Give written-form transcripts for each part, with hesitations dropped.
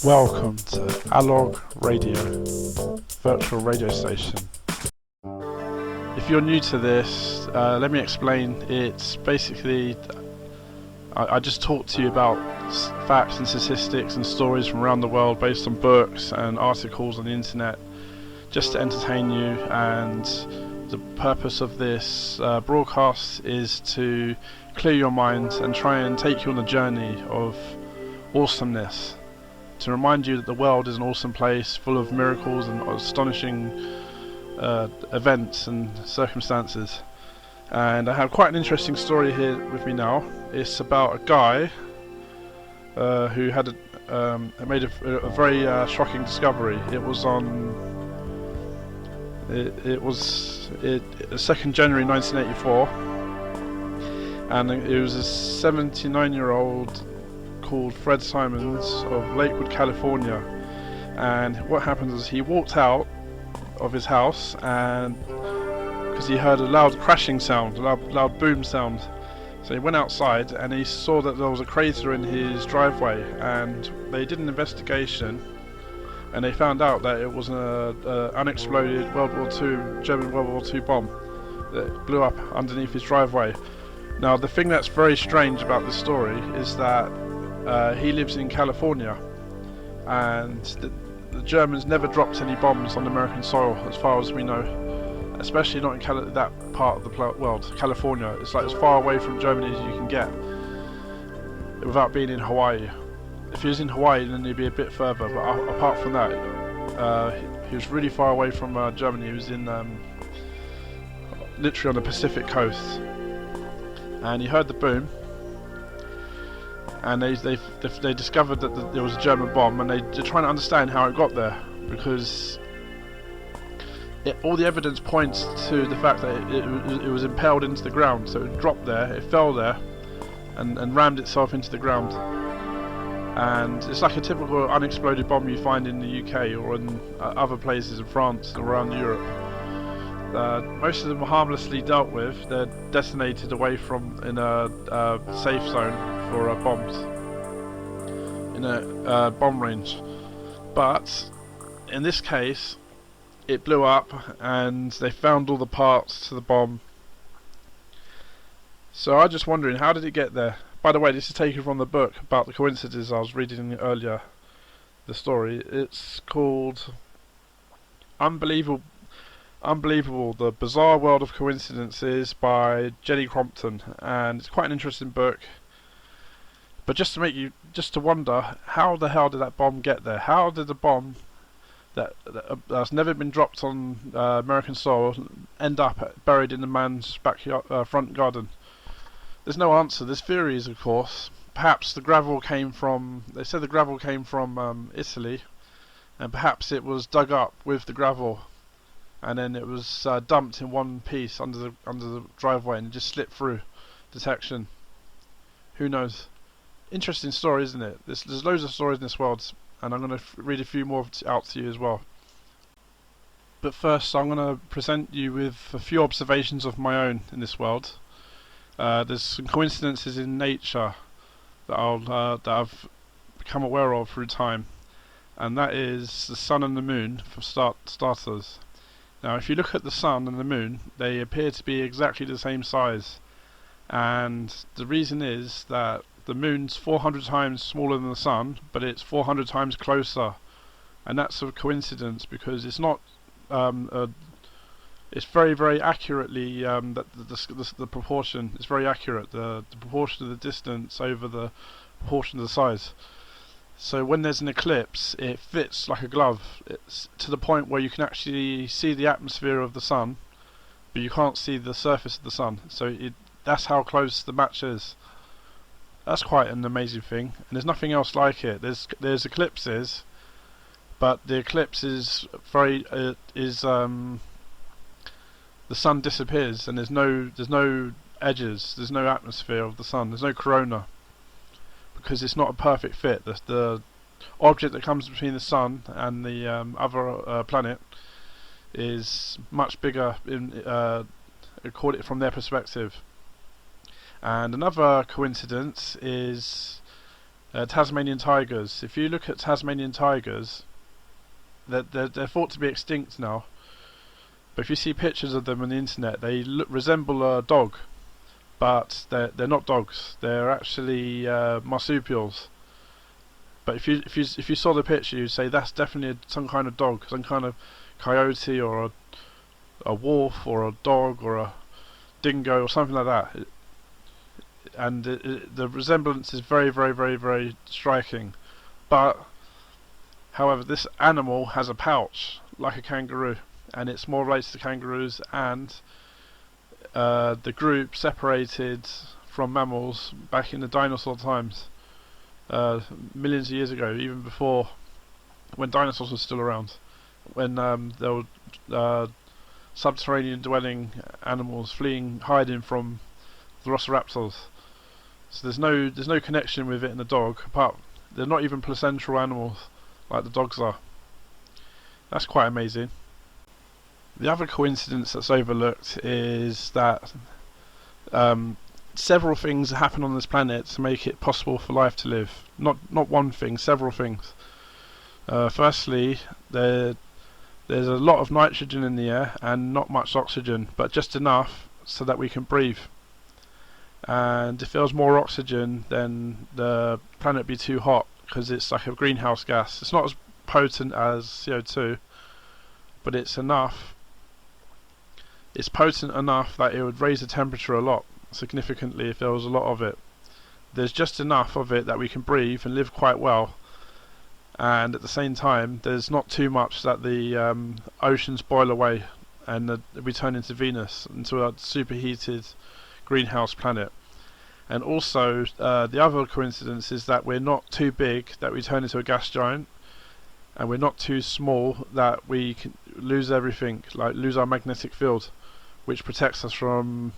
Welcome to Alog Radio, virtual radio station. If you're new to this, let me explain. It's basically, I just talk to you about facts and statistics and stories from around the world based on books and articles on the internet, just to entertain you. And the purpose of this broadcast is to clear your mind and try and take you on a journey of awesomeness, to remind you that the world is an awesome place full of miracles and astonishing events and circumstances. And I have quite an interesting story here with me now. It's about a guy who had made a very shocking discovery. It was on it was 2nd January 1984, and it was a 79-year-old called Fred Simons of Lakewood, California. And what happened was he walked out of his house, and because he heard a loud crashing sound, a loud boom sound, so he went outside and he saw that there was a crater in his driveway. And they did an investigation, and they found out that it was an unexploded German World War II bomb that blew up underneath his driveway. Now, the thing that's very strange about this story is that he lives in California, and the Germans never dropped any bombs on American soil, as far as we know, especially not in that part of the world. California, it's like as far away from Germany as you can get without being in Hawaii. If he was in Hawaii, then he'd be a bit further, but apart from that, he was really far away from Germany. He was in literally on the Pacific coast, and he heard the boom. And they discovered that there was a German bomb, and they're trying to understand how it got there, because all the evidence points to the fact that it was impaled into the ground. So it dropped there, it fell there, and rammed itself into the ground. And it's like a typical unexploded bomb you find in the UK or in other places in France and around Europe. Most of them are harmlessly dealt with. They're detonated away from in a safe zone for bombs in a bomb range. But in this case, it blew up, and they found all the parts to the bomb. So I'm just wondering, how did it get there? By the way, this is taken from the book about the coincidences I was reading earlier. The story, it's called Unbelievable, The Bizarre World of Coincidences by Jenny Crompton, and it's quite an interesting book. But just to wonder, how the hell did that bomb get there? How did the bomb that's never been dropped on American soil end up buried in the man's backyard, front garden? There's no answer. There's theories, of course. Perhaps the gravel came from. They said the gravel came from Italy, and perhaps it was dug up with the gravel, and then it was dumped in one piece under the driveway, and it just slipped through detection. Who knows? Interesting story, isn't it? There's loads of stories in this world, and I'm going to read a few more out to you as well. But first, I'm going to present you with a few observations of my own in this world. There's some coincidences in nature that I've become aware of through time, and that is the sun and the moon, for starters. Now, if you look at the sun and the moon, they appear to be exactly the same size, and the reason is that the moon's 400 times smaller than the sun, but it's 400 times closer, and that's a coincidence because it's not. It's very, very accurately the proportion is very accurate. The proportion of the distance over the proportion of the size. So when there's an eclipse, it fits like a glove. It's to the point where you can actually see the atmosphere of the sun, but you can't see the surface of the sun. So that's how close the match is. That's quite an amazing thing, and there's nothing else like it. There's eclipses, but the eclipse is the sun disappears, and there's no edges, there's no atmosphere of the sun, there's no corona, because it's not a perfect fit. The object that comes between the sun and the other planet is much bigger from their perspective. And another coincidence is Tasmanian tigers. If you look at Tasmanian tigers, they're thought to be extinct now. But if you see pictures of them on the internet, they resemble a dog, but they're not dogs. They're actually marsupials. But if you saw the picture, you'd say that's definitely some kind of dog, some kind of coyote or a wolf or a dog or a dingo or something like that. And the resemblance is very, very, very, very striking. But however, this animal has a pouch like a kangaroo, and it's more related to kangaroos, and the group separated from mammals back in the dinosaur times, millions of years ago, even before, when dinosaurs were still around, when there were subterranean dwelling animals hiding from velociraptors. So there's no connection with it and the dog, apart they're not even placental animals like the dogs are. That's quite amazing. The other coincidence that's overlooked is that several things happen on this planet to make it possible for life to live. Not one thing, several things. Firstly, there's a lot of nitrogen in the air and not much oxygen, but just enough so that we can breathe. And if there was more oxygen, then the planet would be too hot, because it's like a greenhouse gas. It's not as potent as CO2, but it's enough. It's potent enough that it would raise the temperature a lot, significantly, if there was a lot of it. There's just enough of it that we can breathe and live quite well, and at the same time there's not too much that the oceans boil away and we turn into Venus, into a superheated greenhouse planet. And also the other coincidence is that we're not too big that we turn into a gas giant, and we're not too small that we can lose everything, like lose our magnetic field, which protects us from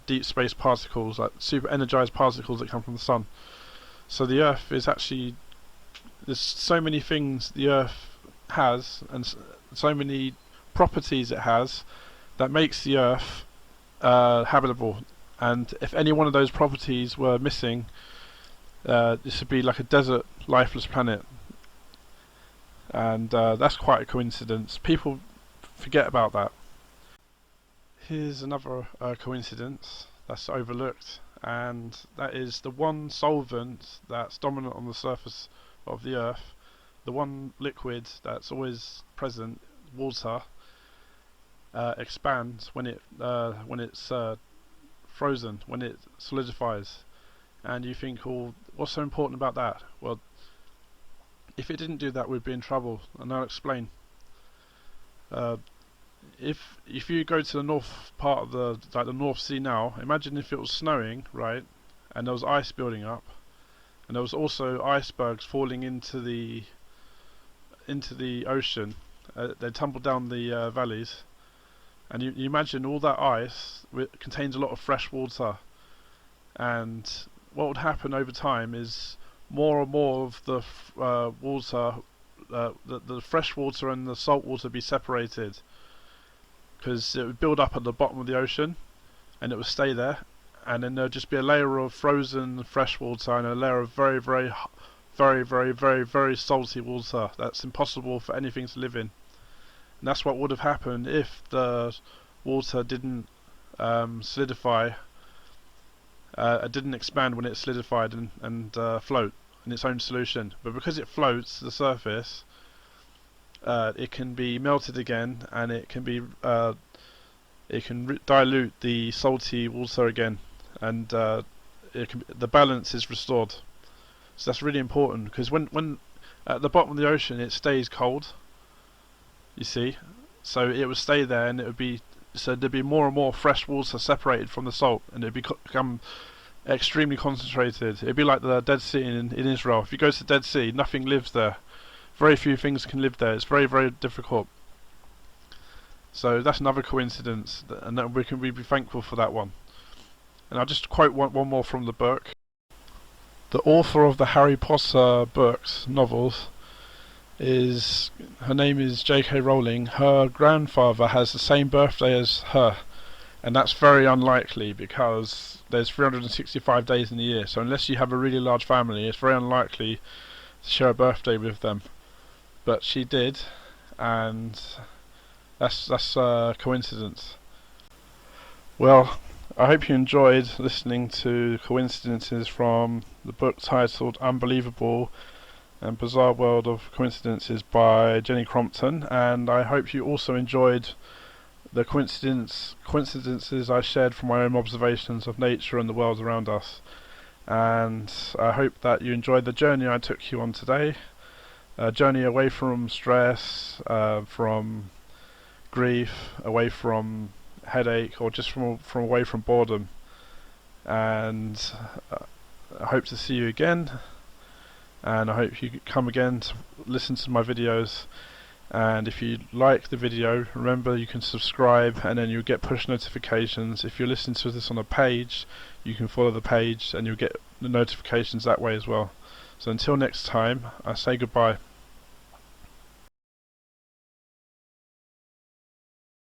deep space particles, like super energized particles that come from the sun. So the Earth is actually, there's so many things the Earth has, and so many properties it has, that makes the Earth habitable. And if any one of those properties were missing, this would be like a desert, lifeless planet. And that's quite a coincidence. People forget about that. Here's another coincidence that's overlooked, and that is the one solvent that's dominant on the surface of the Earth, the one liquid that's always present, water, expands when it's frozen, when it solidifies. And you think, well, what's so important about that? Well, if it didn't do that, we'd be in trouble, and I'll explain. If you go to the north part of the North Sea now, imagine if it was snowing, right, and there was ice building up, and there was also icebergs falling into the ocean. They tumble down the valleys, and you imagine all that ice contains a lot of fresh water, and what would happen over time is more and more of the water, the fresh water and the salt water, be separated, because it would build up at the bottom of the ocean and it would stay there, and then there would just be a layer of frozen fresh water and a layer of very, very, very, very, very, very salty water that's impossible for anything to live in. And that's what would have happened if the water didn't solidify, it didn't expand when it solidified and float in its own solution. But because it floats to the surface, it can be melted again, and it can dilute the salty water again, and the balance is restored. So that's really important, because when at the bottom of the ocean it stays cold, you see, so it would stay there, and there'd be more and more fresh water separated from the salt, and it'd become extremely concentrated. It'd be like the Dead Sea in Israel. If you go to the Dead Sea, nothing lives there. Very few things can live there. It's very, very difficult. So that's another coincidence, and that we can be thankful for that one. And I'll just quote one more from the book. The author of the Harry Potter books, novels, her name is J.K. Rowling. Her grandfather has the same birthday as her, And that's very unlikely because there's 365 days in the year. So unless you have a really large family, it's very unlikely to share a birthday with them. But she did, and that's a coincidence. Well, I hope you enjoyed listening to coincidences from the book titled Unbelievable and Bizarre World of Coincidences by Jenny Crompton, and I hope you also enjoyed the coincidences I shared from my own observations of nature and the world around us. And I hope that you enjoyed the journey I took you on today, a journey away from stress, from grief, away from headache, or just from away from boredom. And I hope to see you again, and I hope you come again to listen to my videos. And if you like the video, remember you can subscribe, and then you'll get push notifications. If you're listening to this on a page, you can follow the page and you'll get the notifications that way as well. So until next time, I say goodbye.